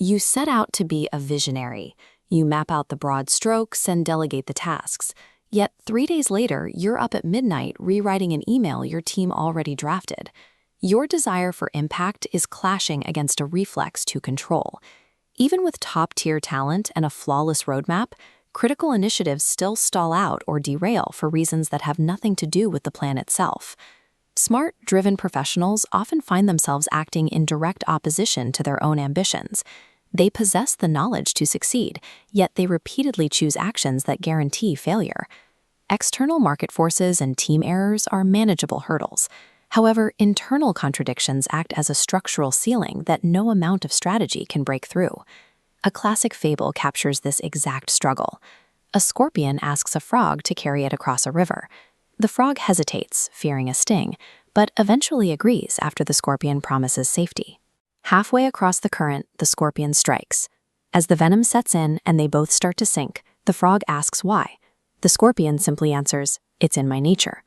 You set out to be a visionary. You map out the broad strokes and delegate the tasks. Yet 3 days later, you're up at midnight rewriting an email your team already drafted. Your desire for impact is clashing against a reflex to control. Even with top-tier talent and a flawless roadmap, critical initiatives still stall out or derail for reasons that have nothing to do with the plan itself. Smart, driven professionals often find themselves acting in direct opposition to their own ambitions. They possess the knowledge to succeed, yet they repeatedly choose actions that guarantee failure. External market forces and team errors are manageable hurdles. However, internal contradictions act as a structural ceiling that no amount of strategy can break through. A classic fable captures this exact struggle. A scorpion asks a frog to carry it across a river. The frog hesitates, fearing a sting, but eventually agrees after the scorpion promises safety. Halfway across the current, the scorpion strikes. As the venom sets in and they both start to sink, the frog asks why. The scorpion simply answers, "It's in my nature."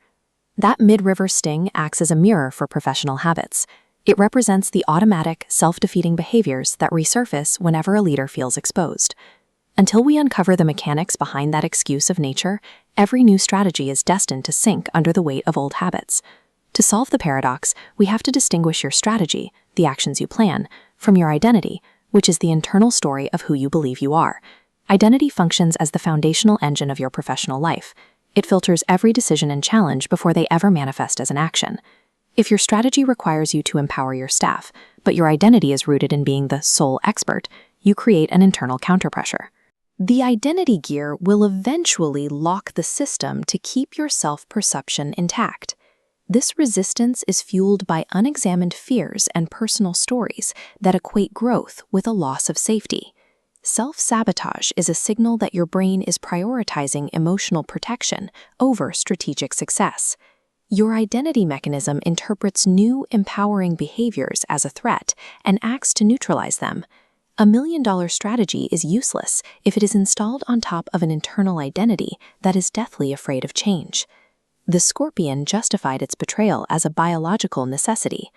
That mid-river sting acts as a mirror for professional habits. It represents the automatic, self-defeating behaviors that resurface whenever a leader feels exposed. Until we uncover the mechanics behind that excuse of nature, every new strategy is destined to sink under the weight of old habits. To solve the paradox, we have to distinguish your strategy, the actions you plan, from your identity, which is the internal story of who you believe you are. Identity functions as the foundational engine of your professional life. It filters every decision and challenge before they ever manifest as an action. If your strategy requires you to empower your staff, but your identity is rooted in being the sole expert, you create an internal counterpressure. The identity gear will eventually lock the system to keep your self-perception intact. This resistance is fueled by unexamined fears and personal stories that equate growth with a loss of safety. Self-sabotage is a signal that your brain is prioritizing emotional protection over strategic success. Your identity mechanism interprets new, empowering behaviors as a threat and acts to neutralize them. A million-dollar strategy is useless if it is installed on top of an internal identity that is deathly afraid of change. The scorpion justified its betrayal as a biological necessity.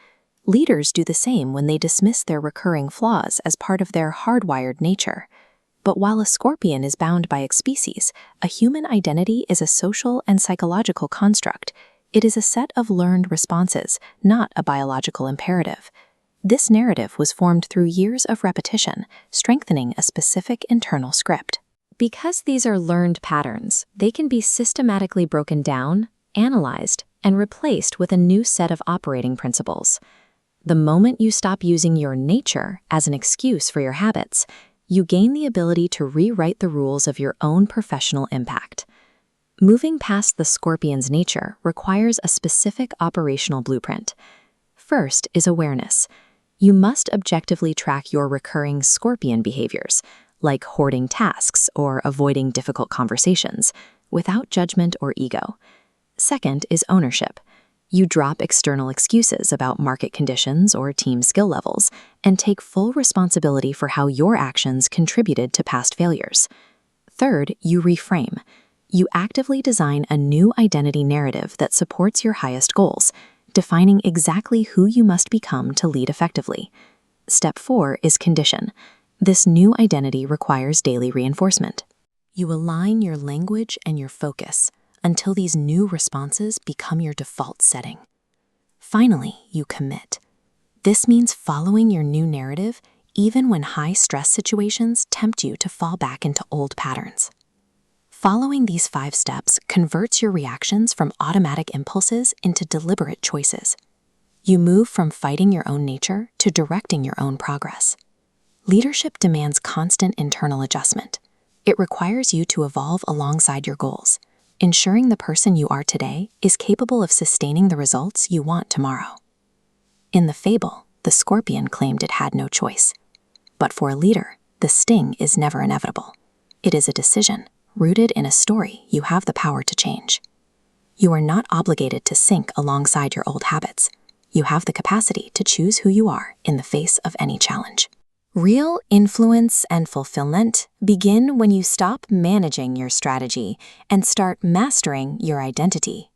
Leaders do the same when they dismiss their recurring flaws as part of their hardwired nature. But while a scorpion is bound by its species, a human identity is a social and psychological construct. It is a set of learned responses, not a biological imperative. This narrative was formed through years of repetition, strengthening a specific internal script. Because these are learned patterns, they can be systematically broken down, analyzed, and replaced with a new set of operating principles. The moment you stop using your nature as an excuse for your habits, you gain the ability to rewrite the rules of your own professional impact. Moving past the scorpion's nature requires a specific operational blueprint. First is awareness. You must objectively track your recurring scorpion behaviors, like hoarding tasks or avoiding difficult conversations, without judgment or ego. Second is ownership. You drop external excuses about market conditions or team skill levels and take full responsibility for how your actions contributed to past failures. Third, you reframe. You actively design a new identity narrative that supports your highest goals, defining exactly who you must become to lead effectively. Step 4 is condition. This new identity requires daily reinforcement. You align your language and your focus until these new responses become your default setting. Finally, you commit. This means following your new narrative even when high-stress situations tempt you to fall back into old patterns. Following these 5 steps converts your reactions from automatic impulses into deliberate choices. You move from fighting your own nature to directing your own progress. Leadership demands constant internal adjustment. It requires you to evolve alongside your goals, ensuring the person you are today is capable of sustaining the results you want tomorrow. In the fable, the scorpion claimed it had no choice. But for a leader, the sting is never inevitable. It is a decision, rooted in a story you have the power to change. You are not obligated to sink alongside your old habits. You have the capacity to choose who you are in the face of any challenge. Real influence and fulfillment begin when you stop managing your strategy and start mastering your identity.